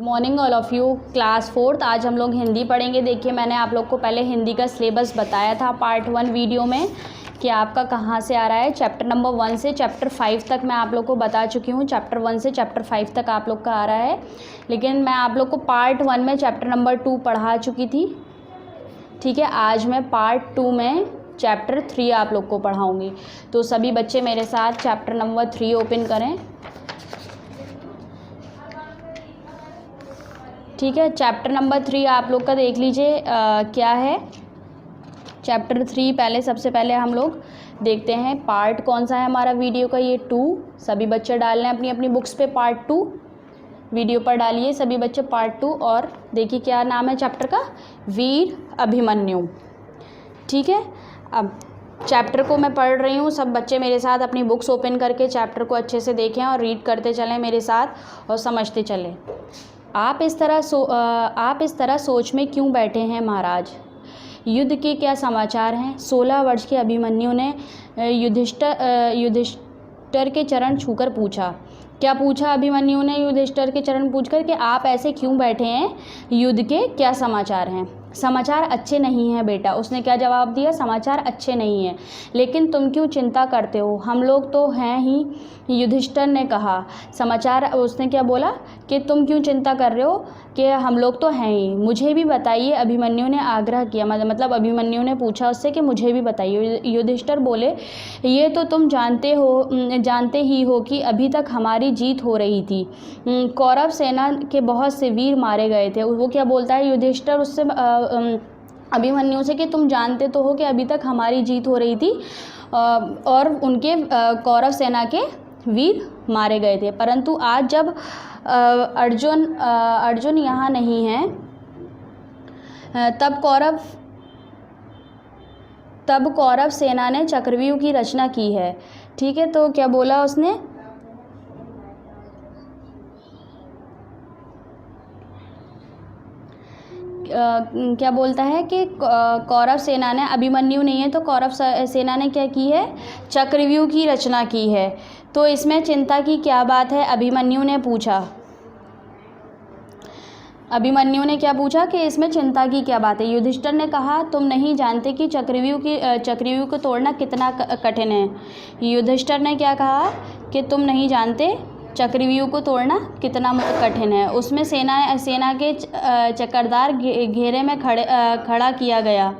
Morning all of you. Class 4th आज हम लोग हिंदी पढ़ेंगे। देखिए मैंने आप लोग को पहले हिंदी का सिलेबस बताया था पार्ट 1 वीडियो में कि आपका कहाँ से आ रहा है। चैप्टर नंबर 1 से चैप्टर 5 तक मैं आप लोग को बता चुकी हूँ। चैप्टर 1 से चैप्टर 5 तक आप लोग का आ रहा है, लेकिन मैं आप लोग को पार्ट 1 में चैप्टर नंबर 2 पढ़ा चुकी थी। ठीक है, आज मैं पार्ट 2 में चैप्टर 3 आप लोग को पढ़ाऊँगी। तो सभी बच्चे मेरे साथ चैप्टर नंबर 3 ओपन करें। ठीक है, चैप्टर नंबर 3 आप लोग का देख लीजिए क्या है। चैप्टर 3 पहले सबसे पहले हम लोग देखते हैं पार्ट कौन सा है हमारा वीडियो का। ये 2 सभी बच्चे डाल लें अपनी अपनी बुक्स पे। पार्ट 2 वीडियो पर डालिए सभी बच्चे पार्ट 2। और देखिए क्या नाम है चैप्टर का, वीर अभिमन्यु। ठीक है, अब चैप्टर को मैं पढ़ रही हूँ, सब बच्चे मेरे साथ अपनी बुक्स ओपन करके चैप्टर को अच्छे से देखें और रीड करते चलें मेरे साथ और समझते चलें। आप इस तरह सोच में क्यों बैठे हैं महाराज? युद्ध के क्या समाचार हैं? 16 वर्ष के अभिमन्यु ने युधिष्ठिर के चरण छूकर पूछा। क्या पूछा अभिमन्यु ने युधिष्ठिर के चरण पूछकर कि आप ऐसे क्यों बैठे हैं? युद्ध के क्या समाचार हैं? समाचार अच्छे नहीं हैं बेटा। उसने क्या जवाब दिया? समाचार अच्छे नहीं हैं, लेकिन तुम क्यों चिंता करते हो? हम लोग तो हैं ही। युधिष्ठिर ने कहा समाचार, उसने क्या बोला कि तुम क्यों चिंता कर रहे हो कि हम लोग तो हैं ही, मुझे भी बताइए। अभिमन्यु ने आग्रह किया, मतलब अभिमन्यु ने पूछा उससे कि मुझे भी बताइए। युधिष्ठिर बोले ये तो तुम जानते ही हो कि अभी तक हमारी जीत हो रही थी। कौरव सेना के बहुत से वीर मारे गए थे। वो क्या बोलता है युधिष्ठिर उससे अभिमन्यु से कि तुम जानते तो हो कि अभी तक हमारी जीत हो रही थी और उनके कौरव सेना के वीर मारे गए थे, परंतु आज जब अर्जुन यहाँ नहीं है तब कौरव सेना ने चक्रव्यूह की रचना की है। ठीक है, तो क्या बोला उसने? क्या बोलता है कि कौरव सेना ने, अभिमन्यु नहीं है तो कौरव सेना ने क्या की है? चक्रव्यूह की रचना की है। तो इसमें चिंता की क्या बात है? अभिमन्यु ने पूछा। अभिमन्यु ने क्या पूछा कि इसमें चिंता की क्या बात है? युधिष्ठिर ने कहा तुम नहीं जानते कि चक्रव्यूह को तोड़ना कितना कठिन है। युधिष्ठिर ने क्या कहा कि तुम नहीं जानते चक्रव्यूह को तोड़ना कितना कठिन है। उसमें सेना के चक्करदार घेरे में खड़ा किया गया।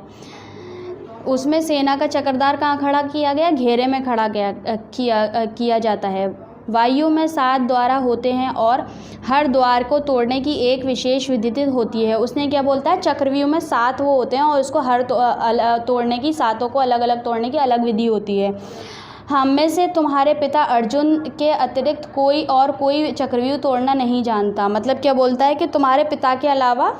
उसमें सेना का चक्करदार कहाँ खड़ा किया गया? घेरे में खड़ा किया जाता है। वायु में 7 द्वार होते हैं और हर द्वार को तोड़ने की एक विशेष विधि होती है। उसने क्या बोलता है? चक्रव्यूह में 7 वो होते हैं और उसको हर तोड़ने की, 7 को अलग अलग तोड़ने की अलग विधि होती है। हम में से तुम्हारे पिता अर्जुन के अतिरिक्त कोई चक्रव्यूह तोड़ना नहीं जानता। मतलब क्या बोलता है कि तुम्हारे पिता के अलावा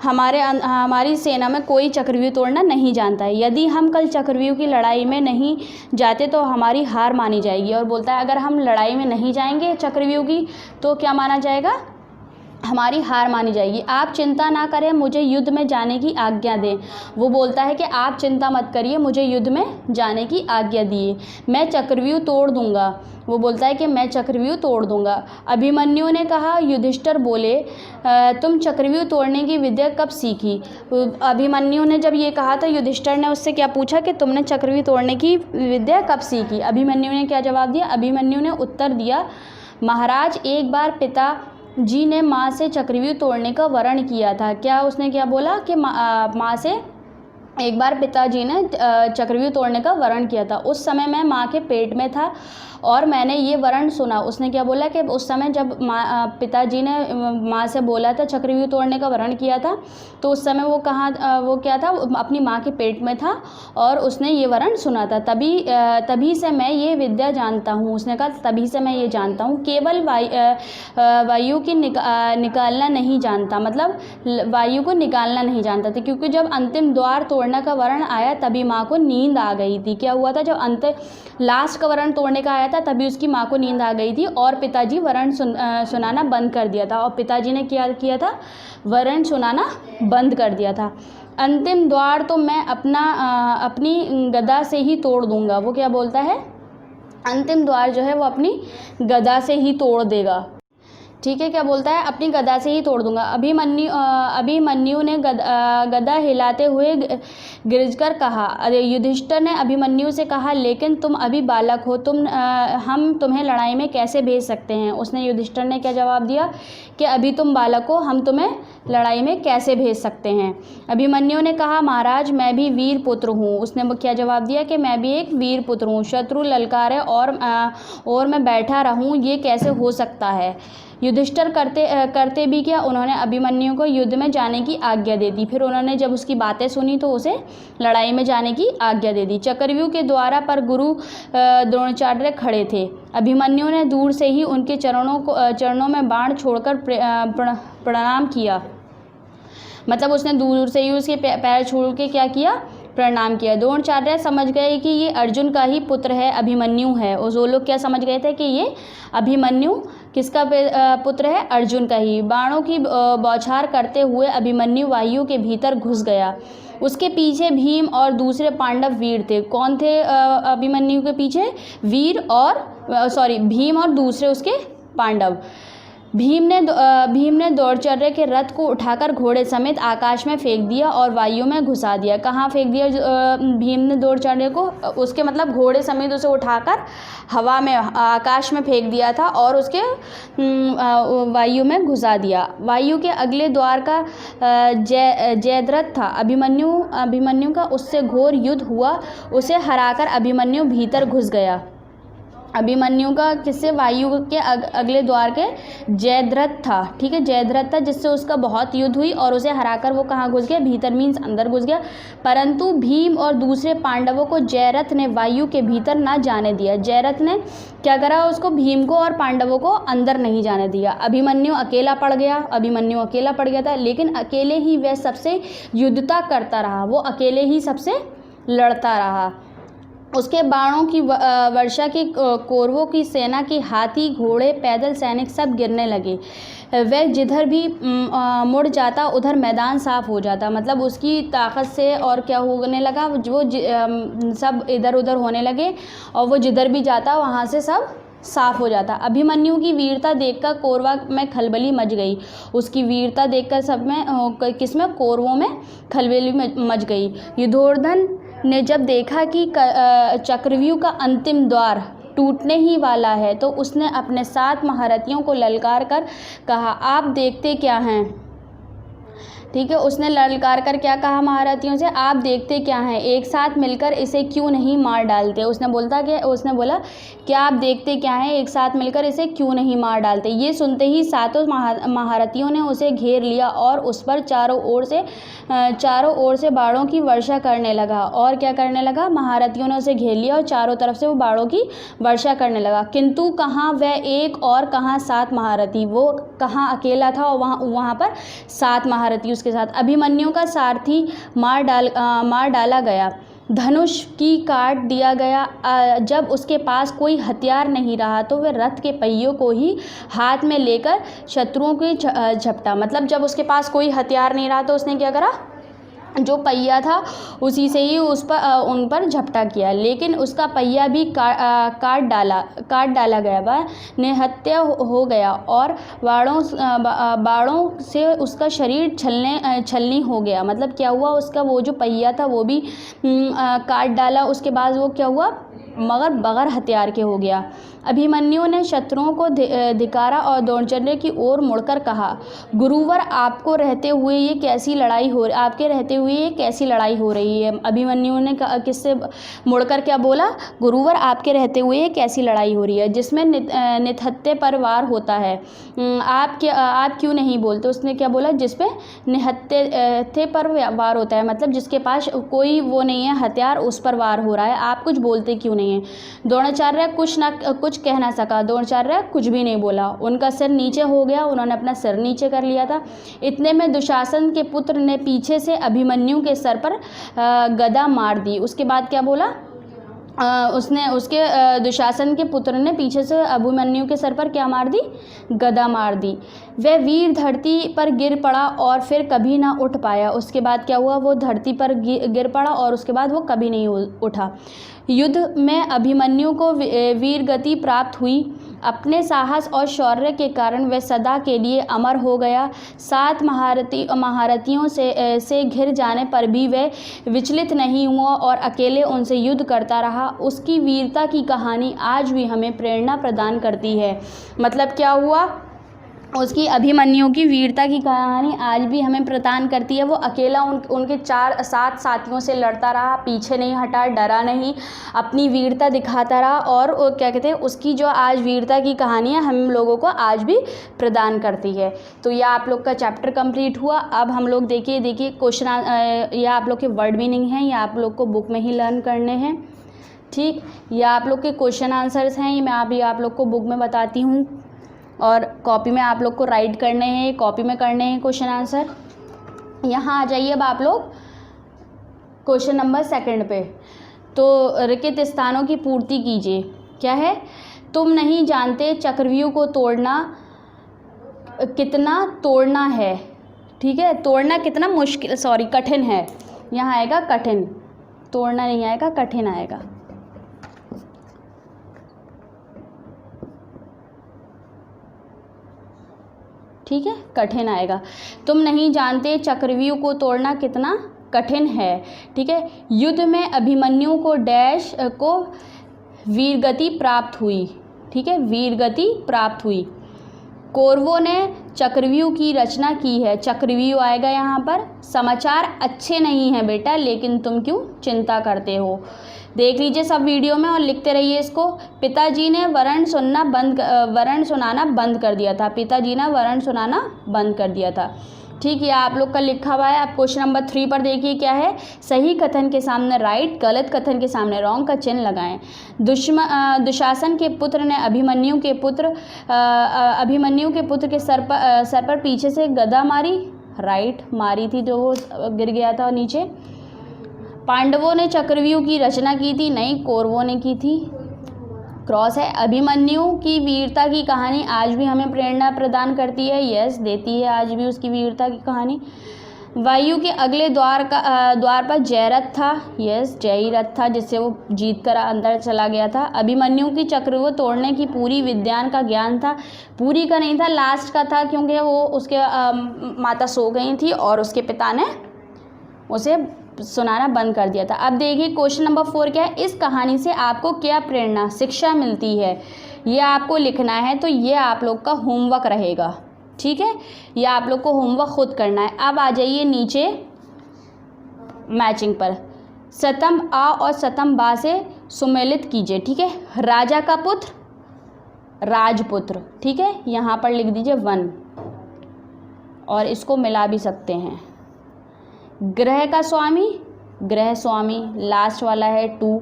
हमारी सेना में कोई चक्रव्यूह तोड़ना नहीं जानता है। यदि हम कल चक्रव्यूह की लड़ाई में नहीं जाते तो हमारी हार मानी जाएगी। और बोलता है अगर हम लड़ाई में नहीं जाएंगे चक्रव्यूह की तो क्या माना जाएगा? हमारी हार मानी जाएगी। आप चिंता ना करें, मुझे युद्ध में जाने की आज्ञा दें। वो बोलता है कि आप चिंता मत करिए, मुझे युद्ध में जाने की आज्ञा दिए, मैं चक्रव्यूह तोड़ दूंगा। वो बोलता है कि मैं चक्रव्यूह तोड़ दूंगा। अभिमन्यु ने कहा। युधिष्ठिर बोले तुम चक्रव्यूह तोड़ने की विद्या कब सीखी? अभिमन्यु ने जब ये कहा तो युधिष्ठिर ने उससे क्या पूछा कि तुमने चक्रव्यूह तोड़ने की विद्या कब सीखी? अभिमन्यु ने क्या जवाब दिया? अभिमन्यु ने उत्तर दिया महाराज एक बार पिता जी ने माँ से चक्रव्यूह तोड़ने का वर्ण किया था। क्या उसने क्या बोला कि माँ से एक बार पिताजी ने चक्रव्यूह तोड़ने का वर्ण किया था। उस समय मैं माँ के पेट में था और मैंने ये वर्ण सुना। उसने क्या बोला कि उस समय जब पिताजी ने माँ से बोला था, चक्रव्यूह तोड़ने का वर्ण किया था, तो उस समय वो क्या था? अपनी माँ के पेट में था और उसने ये वर्ण सुना था। तभी से मैं ये विद्या जानता हूँ। उसने कहा तभी से मैं ये जानता हूँ। केवल वायु की निकालना नहीं जानता, मतलब वायु को निकालना नहीं जानता था, क्योंकि जब अंतिम द्वार तोड़ने का वर्ण आया तभी माँ को नींद आ गई थी। क्या हुआ था? जब लास्ट का वर्ण तोड़ने का आया था तभी उसकी माँ को नींद आ गई थी और पिताजी वर्ण सुनाना बंद कर दिया था। और पिताजी ने क्या किया था? वर्ण सुनाना बंद कर दिया था। अंतिम द्वार तो मैं अपनी गदा से ही तोड़ दूंगा। वो क्या बोलता है? अंतिम द्वार जो है वो अपनी गदा से ही तोड़ देगा। ठीक है, क्या बोलता है, अपनी गदा से ही तोड़ दूंगा। अभिमन्यु ने गदा हिलाते हुए गिरजकर कहा। युधिष्ठिर ने अभिमन्यु से कहा, लेकिन तुम अभी बालक हो, हम तुम्हें लड़ाई में कैसे भेज सकते हैं। उसने युधिष्ठिर ने क्या जवाब दिया कि अभी तुम बालक हो, हम तुम्हें लड़ाई में कैसे भेज सकते हैं। अभिमन्यु ने कहा, महाराज मैं भी वीर पुत्र हूँ। उसने क्या जवाब दिया कि मैं भी एक वीर पुत्र हूँ, शत्रु ललकारे और मैं बैठा रहूँ, ये कैसे हो सकता है। युधिष्ठिर करते भी क्या, उन्होंने अभिमन्यु को युद्ध में जाने की आज्ञा दे दी। फिर उन्होंने जब उसकी बातें सुनी तो उसे लड़ाई में जाने की आज्ञा दे दी। चक्रव्यूह के द्वार पर गुरु द्रोणाचार्य खड़े थे। अभिमन्यु ने दूर से ही उनके चरणों में बाण छोड़कर प्रणाम किया। मतलब उसने दूर से ही उसके पैर छोड़ के क्या किया, प्रणाम किया। द्रोणाचार्य समझ गए कि ये अर्जुन का ही पुत्र है, अभिमन्यु है। और वो लोग क्या समझ गए थे कि ये अभिमन्यु किसका पुत्र है, अर्जुन का ही। बाणों की बौछार करते हुए अभिमन्यु वायु के भीतर घुस गया। उसके पीछे भीम और दूसरे पांडव वीर थे। कौन थे अभिमन्यु के पीछे, भीम और दूसरे उसके पांडव। भीम ने द्रोणाचार्य के रथ को उठाकर घोड़े समेत आकाश में फेंक दिया और वायु में घुसा दिया। कहाँ फेंक दिया भीम ने द्रोणाचार्य को, उसके मतलब घोड़े समेत उसे उठाकर हवा में आकाश में फेंक दिया था और उसके वायु में घुसा दिया। वायु के अगले द्वार का जयद्रथ था। अभिमन्यु का उससे घोर युद्ध हुआ। उसे हराकर अभिमन्यु भीतर घुस गया। अभिमन्यु का किससे, वायु के अगले द्वार के जयद्रथ था। ठीक है, जयद्रथ था जिससे उसका बहुत युद्ध हुई और उसे हराकर वो कहाँ घुस गया, भीतर मीन्स अंदर घुस गया। परंतु भीम और दूसरे पांडवों को जयद्रथ ने वायु के भीतर ना जाने दिया। जयद्रथ ने क्या करा, उसको भीम को और पांडवों को अंदर नहीं जाने दिया। अभिमन्यु अकेला पड़ गया था, लेकिन अकेले ही वह सबसे युद्धता करता रहा, वो अकेले ही सबसे लड़ता रहा। उसके बाणों की वर्षा की कौरवों की सेना की हाथी घोड़े पैदल सैनिक सब गिरने लगे। वह जिधर भी मुड़ जाता उधर मैदान साफ हो जाता। मतलब उसकी ताकत से और क्या होने लगा, वो सब इधर उधर होने लगे और वो जिधर भी जाता वहाँ से सब साफ हो जाता। अभिमन्यु की वीरता देखकर कौरवा में खलबली मच गई। उसकी वीरता देखकर सब में किसमें, कौरवों में खलबली मच गई। युद्धोधन ने जब देखा कि चक्रव्यूह का अंतिम द्वार टूटने ही वाला है तो उसने अपने 7 महारथियों को ललकार कर कहा, आप देखते क्या हैं। ठीक है, उसने ललकार कर क्या कहा महारथियों से, आप देखते क्या हैं, एक साथ मिलकर इसे क्यों नहीं मार डालते। उसने बोला क्या आप देखते क्या हैं, एक साथ मिलकर इसे क्यों नहीं मार डालते। ये सुनते ही 7 महारथियों ने उसे घेर लिया और उस पर चारों ओर से बाणों की वर्षा करने लगा। और क्या करने लगा, महारथियों ने उसे घेर लिया और चारों तरफ से वो बाणों की वर्षा करने लगा। किंतु कहाँ वह एक और कहाँ 7 महारथी, वो कहाँ अकेला था और वहाँ पर 7 महारथी उसके साथ। अभिमन्यु का सारथी मार डाला गया, धनुष की काट दिया गया। जब उसके पास कोई हथियार नहीं रहा तो वह रथ के पहियों को ही हाथ में लेकर शत्रुओं की झपटा। मतलब जब उसके पास कोई हथियार नहीं रहा तो उसने क्या करा, जो पहिया था उसी से ही उन पर झपटा किया, लेकिन उसका पहिया भी काट डाला गया, वह निहत्या हो गया और बाणों से उसका शरीर छलनी हो गया। मतलब क्या हुआ, उसका वो जो पहिया था वो भी काट डाला। उसके बाद वो क्या हुआ, मगर बगैर हथियार के हो गया। अभिमन्यु ने शत्रुओं को धिक्कारा और द्रोणाचार्य की ओर मुड़कर कहा, गुरुवर आपके रहते हुए ये कैसी लड़ाई हो रही है। अभिमन्यु ने किससे मुड़कर क्या बोला, गुरुवर आपके रहते हुए ये कैसी लड़ाई हो रही है जिसमें निहत्थे पर वार होता है, आप क्यों नहीं बोलते। उसने क्या बोला, जिसपे निहत्थे पर वार होता है, मतलब जिसके पास कोई वो नहीं है हथियार, उस पर वार हो रहा है, आप कुछ बोलते क्यों नहीं है। द्रोणाचार्य कुछ कह ना सका, द्रोणाचार्य कुछ भी नहीं बोला, उनका सिर नीचे हो गया, उन्होंने अपना सिर नीचे कर लिया था। इतने में दुशासन के पुत्र ने पीछे से अभिमन्यु के सर पर गदा मार दी। उसके बाद क्या बोला, दुशासन के पुत्र ने पीछे से अभिमन्यु के सर पर क्या मार दी, गदा मार दी। वह वीर धरती पर गिर पड़ा और फिर कभी ना उठ पाया। उसके बाद क्या हुआ, वो धरती पर गिर पड़ा और उसके बाद वो कभी नहीं उठा। युद्ध में अभिमन्यु को वीर गति प्राप्त हुई। अपने साहस और शौर्य के कारण वह सदा के लिए अमर हो गया। 7 महारथियों से घिर जाने पर भी वह विचलित नहीं हुआ और अकेले उनसे युद्ध करता रहा। उसकी वीरता की कहानी आज भी हमें प्रेरणा प्रदान करती है। मतलब क्या हुआ, उसकी अभिमन्यु की वीरता की कहानी आज भी हमें प्रदान करती है। वो अकेला उनके 7 साथियों से लड़ता रहा, पीछे नहीं हटा, डरा नहीं, अपनी वीरता दिखाता रहा और क्या कहते हैं, उसकी जो आज वीरता की कहानी है हम लोगों को आज भी प्रदान करती है। तो यह आप लोग का चैप्टर कंप्लीट हुआ। अब हम लोग देखिए क्वेश्चन, यह आप लोग के वर्ड मीनिंग हैं, यह आप लोग को बुक में ही लर्न करने हैं। ठीक, यह आप लोग के क्वेश्चन आंसर्स हैं, ये मैं अभी आप लोग को बुक में बताती हूँ और कॉपी में आप लोग को राइट करने हैं, कॉपी में करने हैं क्वेश्चन आंसर। यहाँ आ जाइए अब आप लोग क्वेश्चन नंबर 2 पे। तो रिक्त स्थानों की पूर्ति कीजिए। क्या है, तुम नहीं जानते चक्रव्यूह को तोड़ना है। ठीक है, तोड़ना कितना कठिन है। यहाँ आएगा कठिन, तोड़ना नहीं आएगा, कठिन आएगा। ठीक है, कठिन आएगा। तुम नहीं जानते चक्रव्यूह को तोड़ना कितना कठिन है। ठीक है, युद्ध में अभिमन्यु को वीरगति प्राप्त हुई। ठीक है, वीरगति प्राप्त हुई। कौरवों ने चक्रव्यूह की रचना की है। चक्रव्यूह आएगा यहाँ पर। समाचार अच्छे नहीं हैं बेटा, लेकिन तुम क्यों चिंता करते हो। देख लीजिए सब वीडियो में और लिखते रहिए इसको। पिताजी ने वर्ण सुनाना बंद कर दिया था। पिताजी ने वर्ण सुनाना बंद कर दिया था। ठीक है, आप लोग का लिखा हुआ है। आप क्वेश्चन नंबर 3 पर देखिए क्या है। सही कथन के सामने राइट, गलत कथन के सामने रॉन्ग का चिन्ह लगाएं। दुशासन के पुत्र ने अभिमन्यु के पुत्र के सर पर पीछे से गदा मारी। राइट, मारी थी, जो वो गिर गया था नीचे। पांडवों ने चक्रव्यूह की रचना की थी। नहीं, कौरवों ने की थी। क्रॉस है। अभिमन्यु की वीरता की कहानी आज भी हमें प्रेरणा प्रदान करती है। यस, देती है आज भी उसकी वीरता की कहानी। वायु के अगले द्वार पर जयरथ था। यस, जयी रथ था जिससे वो जीत कर अंदर चला गया था। अभिमन्यु की चक्रव्यूह तोड़ने की पूरी विद्वान का ज्ञान था। पूरी का नहीं था, लास्ट का था, क्योंकि वो उसके माता सो गई थी और उसके पिता ने उसे सुनाना बंद कर दिया था। अब देखिए क्वेश्चन नंबर 4 क्या है। इस कहानी से आपको क्या प्रेरणा शिक्षा मिलती है, ये आपको लिखना है। तो ये आप लोग का होमवर्क रहेगा। ठीक है, ये आप लोग को होमवर्क खुद करना है। अब आ जाइए नीचे मैचिंग पर। सतम आ और सतम बा से सुमेलित कीजिए। ठीक है, राजा का पुत्र, राजपुत्र। ठीक है, यहाँ पर लिख दीजिए 1 और इसको मिला भी सकते हैं। ग्रह का स्वामी, ग्रह स्वामी, लास्ट वाला है 2,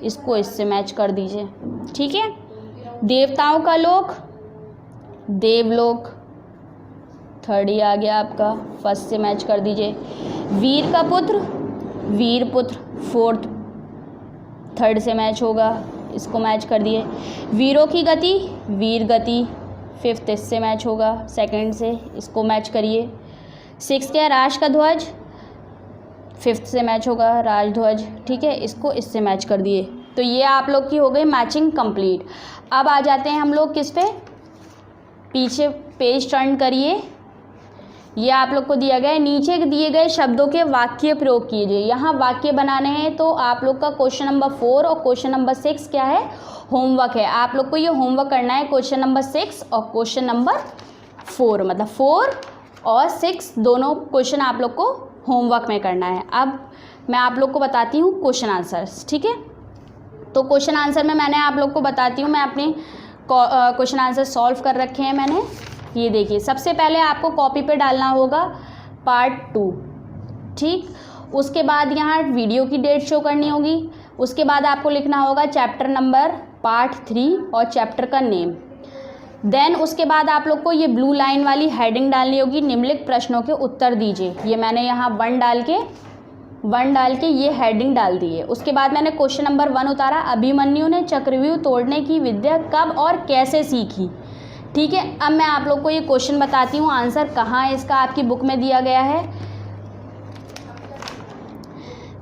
इसको इससे मैच कर दीजिए। ठीक है, देवताओं का लोक, देवलोक, 3rd ही आ गया आपका, 1st से मैच कर दीजिए। वीर का पुत्र, वीर पुत्र, 4th, 3rd से मैच होगा, इसको मैच कर दिए। वीरों की गति, वीर गति, 5th इससे मैच होगा, 2nd से, इसको मैच करिए। 6 क्या है, राष्ट्र का ध्वज, 5th से मैच होगा, राजध्वज। ठीक है, इसको इससे मैच कर दिए। तो ये आप लोग की हो गई मैचिंग कंप्लीट। अब आ जाते हैं हम लोग किस पे, पीछे पेज टर्न करिए। ये आप लोग को दिया गया है, नीचे दिए गए शब्दों के वाक्य प्रयोग कीजिए। यहाँ वाक्य बनाने हैं। तो आप लोग का क्वेश्चन नंबर 4 और क्वेश्चन नंबर 6 क्या है, होमवर्क है। आप लोग को ये होमवर्क करना है, क्वेश्चन नंबर 6 और क्वेश्चन नंबर 4, मतलब 4 और 6 दोनों क्वेश्चन आप लोग को होमवर्क में करना है। अब मैं आप लोग को बताती हूँ क्वेश्चन आंसर्स। ठीक है, तो क्वेश्चन आंसर में मैंने आप लोग को बताती हूँ, मैं अपने क्वेश्चन आंसर सॉल्व कर रखे हैं मैंने। ये देखिए, सबसे पहले आपको कॉपी पे डालना होगा पार्ट 2। ठीक, उसके बाद यहाँ वीडियो की डेट शो करनी होगी। उसके बाद आपको लिखना होगा चैप्टर नंबर, पार्ट 3 और चैप्टर का नेम। देन उसके बाद आप लोग को ये ब्लू लाइन वाली हेडिंग डालनी होगी, निम्नलिखित प्रश्नों के उत्तर दीजिए। ये मैंने यहाँ 1 डाल के ये हेडिंग डाल दी है। उसके बाद मैंने क्वेश्चन नंबर 1 उतारा, अभिमन्यु ने चक्रव्यूह तोड़ने की विद्या कब और कैसे सीखी। ठीक है, अब मैं आप लोग को ये क्वेश्चन बताती हूँ, आंसर कहाँ है इसका आपकी बुक में दिया गया है।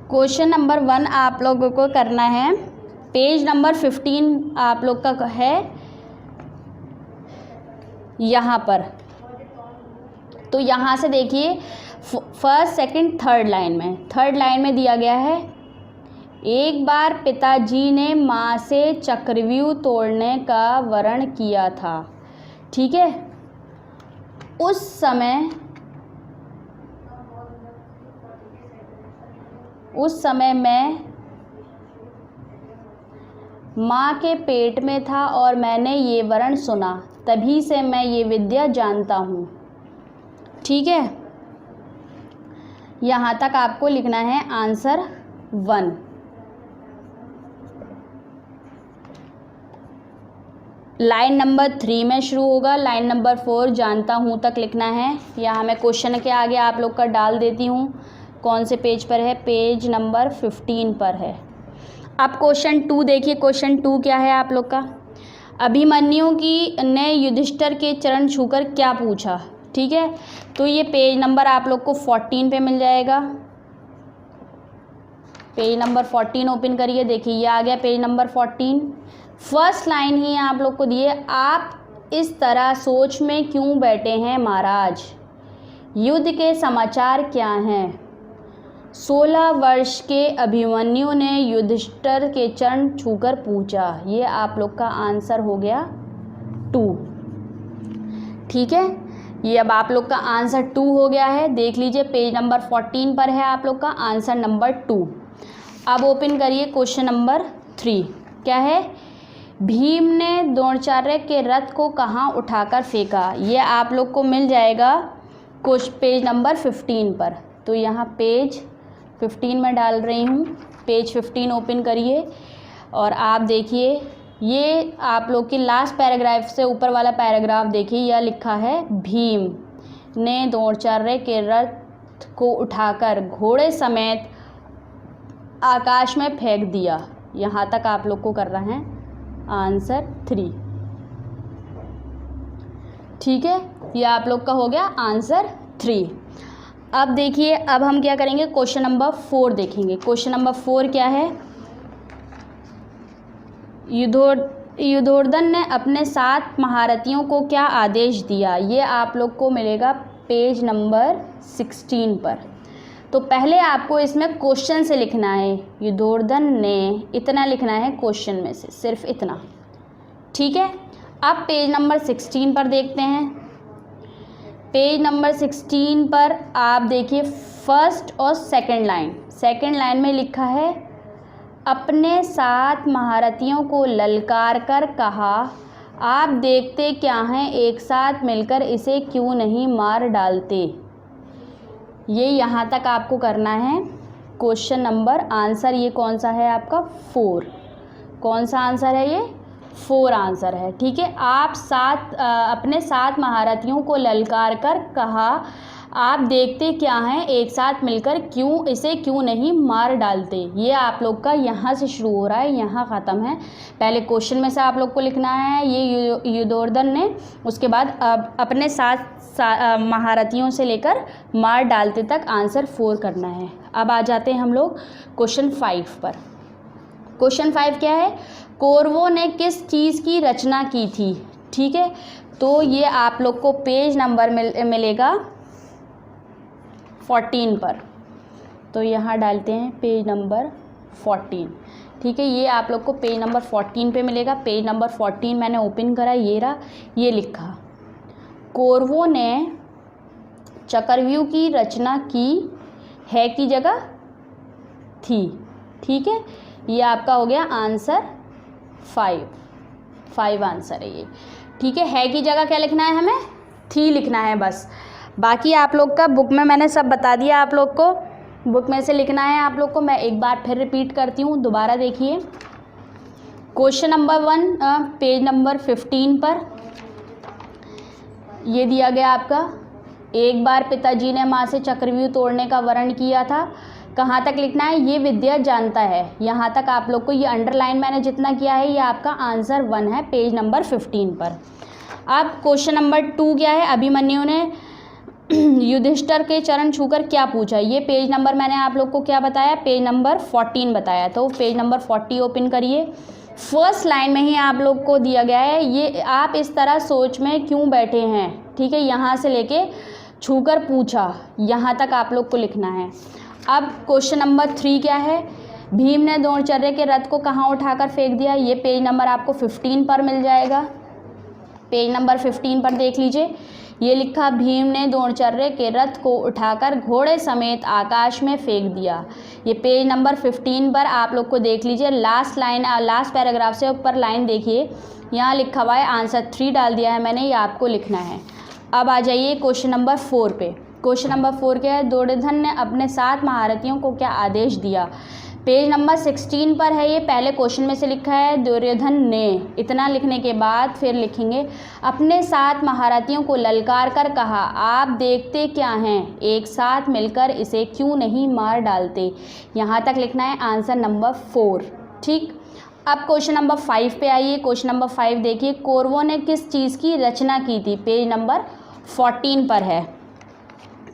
क्वेश्चन नंबर 1 आप लोगों को करना है, पेज नंबर 15 आप लोग का है, यहाँ पर। तो यहाँ से देखिए फर्स्ट सेकंड थर्ड लाइन में दिया गया है, एक बार पिताजी ने माँ से चक्रव्यूह तोड़ने का वर्ण किया था। ठीक है, उस समय मैं माँ के पेट में था और मैंने ये वर्ण सुना, तभी से मैं ये विद्या जानता हूँ। ठीक है, यहाँ तक आपको लिखना है आंसर 1। लाइन नंबर 3 में शुरू होगा, लाइन नंबर 4 जानता हूँ तक लिखना है। यहाँ मैं क्वेश्चन के आगे आप लोग का डाल देती हूँ, कौन से पेज पर है, पेज नंबर 15 पर है। अब क्वेश्चन 2 देखिए, क्वेश्चन 2 क्या है आप लोग का, अभिमन्यु ने युधिष्ठिर के चरण छूकर क्या पूछा। ठीक है, तो ये पेज नंबर आप लोग को 14 पे मिल जाएगा। पेज नंबर 14 ओपन करिए, देखिए ये आ गया पेज नंबर 14। फर्स्ट लाइन ही आप लोग को दिए, आप इस तरह सोच में क्यों बैठे हैं महाराज, युद्ध के समाचार क्या हैं। 16 वर्ष के अभिमन्यु ने युधिष्ठिर के चरण छूकर पूछा। ये आप लोग का आंसर हो गया 2। ठीक है, ये अब आप लोग का आंसर 2 हो गया है। देख लीजिए पेज नंबर 14 पर है आप लोग का आंसर नंबर 2। अब ओपन करिए क्वेश्चन नंबर 3, क्या है, भीम ने द्रोणाचार्य के रथ को कहाँ उठाकर फेंका। ये आप लोग को मिल जाएगा पेज नंबर 15 पर। तो यहाँ पेज 15 में डाल रही हूँ, पेज 15 ओपन करिए और आप देखिए ये आप लोग की लास्ट पैराग्राफ से ऊपर वाला पैराग्राफ देखिए, यह लिखा है भीम ने द्रोणाचार्य के रथ को उठाकर घोड़े समेत आकाश में फेंक दिया। यहाँ तक आप लोग को करना है आंसर 3। ठीक है, ये आप लोग का हो गया आंसर 3। अब देखिए, अब हम क्या करेंगे, क्वेश्चन नंबर 4 देखेंगे। क्वेश्चन नंबर 4 क्या है, युद्धोधन ने अपने 7 महारथियों को क्या आदेश दिया। ये आप लोग को मिलेगा पेज नंबर 16 पर। तो पहले आपको इसमें क्वेश्चन से लिखना है, युद्धोधन ने, इतना लिखना है क्वेश्चन में से, सिर्फ इतना। ठीक है, अब पेज नंबर 16 पर देखते हैं। पेज नंबर 16 पर आप देखिए फर्स्ट और सेकंड लाइन में लिखा है, अपने 7 महारथियों को ललकार कर कहा, आप देखते क्या हैं, एक साथ मिलकर इसे क्यों नहीं मार डालते। ये यहाँ तक आपको करना है क्वेश्चन नंबर, आंसर ये कौन सा है आपका 4। कौन सा आंसर है ये, 4 आंसर है। ठीक है, आप अपने 7 महारथियों को ललकार कर कहा, आप देखते क्या हैं, एक साथ मिलकर इसे क्यों नहीं मार डालते। ये आप लोग का यहाँ से शुरू हो रहा है, यहाँ ख़त्म है। पहले क्वेश्चन में से आप लोग को लिखना है ये युद्धोधन ने, उसके बाद अपने 7 महारथियों से लेकर मार डालते तक आंसर 4 करना है। अब आ जाते हैं हम लोग क्वेश्चन 5 पर। क्वेश्चन 5 क्या है, कौरवों ने किस चीज़ की रचना की थी। ठीक है, तो ये आप लोग को पेज नंबर मिलेगा 14 पर। तो यहाँ डालते हैं पेज नंबर 14। ठीक है, ये आप लोग को पेज नंबर 14 पे मिलेगा। पेज नंबर 14 मैंने ओपन करा, ये रहा, ये लिखा, कौरवों ने चक्रव्यूह की रचना की है की जगह थी। ठीक है, ये आपका हो गया आंसर 5 आंसर है ये। ठीक है की जगह क्या लिखना है, हमें थी लिखना है बस। बाकी आप लोग का बुक में मैंने सब बता दिया, आप लोग को बुक में से लिखना है आप लोग को। मैं एक बार फिर रिपीट करती हूँ, दोबारा देखिए। क्वेश्चन नंबर 1 पेज नंबर 15 पर ये दिया गया आपका, एक बार पिताजी ने माँ से चक्रव्यूह तोड़ने का वर्ण किया था। कहाँ तक लिखना है, ये विद्या जानता है। यहाँ तक आप लोग को, ये अंडरलाइन मैंने जितना किया है, ये आपका आंसर 1 है पेज नंबर 15 पर। अब क्वेश्चन नंबर 2 क्या है, अभिमन्यु ने युधिष्ठिर के चरण छूकर क्या पूछा। ये पेज नंबर मैंने आप लोग को क्या बताया, पेज नंबर 14 बताया। तो पेज नंबर 40 ओपन करिए, फर्स्ट लाइन में ही आप लोग को दिया गया है, ये आप इस तरह सोच में क्यों बैठे हैं, ठीक है, यहाँ से लेके छूकर पूछा, यहाँ तक आप लोग को लिखना है। अब क्वेश्चन नंबर 3 क्या है, भीम ने द्रोणाचार्य के रथ को कहाँ उठाकर फेंक दिया, ये पेज नंबर आपको 15 पर मिल जाएगा। पेज नंबर 15 पर देख लीजिए, ये लिखा भीम ने द्रोणाचार्य के रथ को उठाकर घोड़े समेत आकाश में फेंक दिया। ये पेज नंबर 15 पर आप लोग को देख लीजिए, लास्ट लाइन, लास्ट पैराग्राफ से ऊपर लाइन देखिए, यहाँ लिखा हुआ है आंसर 3 डाल दिया है मैंने, ये आपको लिखना है। अब आ जाइए क्वेश्चन नंबर 4 पे। क्वेश्चन नंबर 4 क्या है, दुर्योधन ने अपने 7 महारथियों को क्या आदेश दिया। पेज नंबर 16 पर है, ये पहले क्वेश्चन में से लिखा है दुर्योधन ने, इतना लिखने के बाद फिर लिखेंगे अपने 7 महारथियों को ललकार कर कहा, आप देखते क्या हैं, एक साथ मिलकर इसे क्यों नहीं मार डालते। यहाँ तक लिखना है आंसर नंबर 4, ठीक। अब क्वेश्चन नंबर 5 पे आइए। क्वेश्चन नंबर 5 देखिए, कौरवों ने किस चीज़ की रचना की थी, पेज नंबर 14 पर है।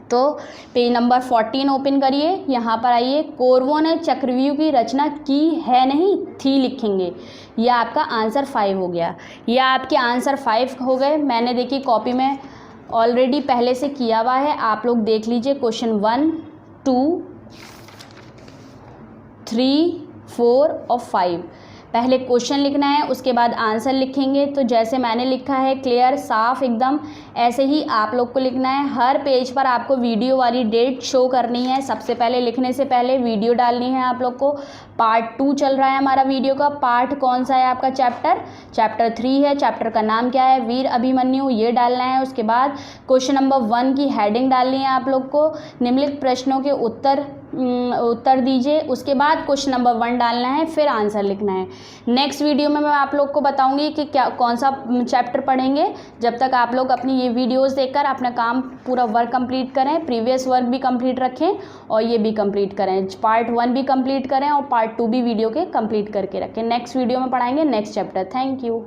तो पेज नंबर 14 ओपन करिए, यहाँ पर आइए, कौरवों ने चक्रव्यूह की रचना की है, नहीं थी लिखेंगे, यह आपका आंसर 5 हो गया। यह आपके आंसर 5 हो गए। मैंने देखिए कॉपी में ऑलरेडी पहले से किया हुआ है, आप लोग देख लीजिए क्वेश्चन 1, 2, 3, 4 और 5। पहले क्वेश्चन लिखना है, उसके बाद आंसर लिखेंगे। तो जैसे मैंने लिखा है क्लियर साफ एकदम, ऐसे ही आप लोग को लिखना है। हर पेज पर आपको वीडियो वाली डेट शो करनी है। सबसे पहले लिखने से पहले वीडियो डालनी है आप लोग को। पार्ट 2 चल रहा है हमारा वीडियो का। पार्ट कौन सा है आपका, चैप्टर 3 है। चैप्टर का नाम क्या है, वीर अभिमन्यु, ये डालना है। उसके बाद क्वेश्चन नंबर 1 की हेडिंग डालनी है आप लोग को, निम्नलिखित प्रश्नों के उत्तर दीजिए। उसके बाद क्वेश्चन नंबर 1 डालना है, फिर आंसर लिखना है। नेक्स्ट वीडियो में मैं आप लोग को बताऊंगी कि क्या कौन सा चैप्टर पढ़ेंगे। जब तक आप लोग अपनी ये वीडियोस देखकर अपना काम पूरा वर्क कंप्लीट करें, प्रीवियस वर्क भी कंप्लीट रखें और ये भी कंप्लीट करें, पार्ट 1 भी कंप्लीट करें और पार्ट 2 भी वीडियो के कंप्लीट करके रखें। नेक्स्ट वीडियो में पढ़ाएंगे नेक्स्ट चैप्टर। Thank you.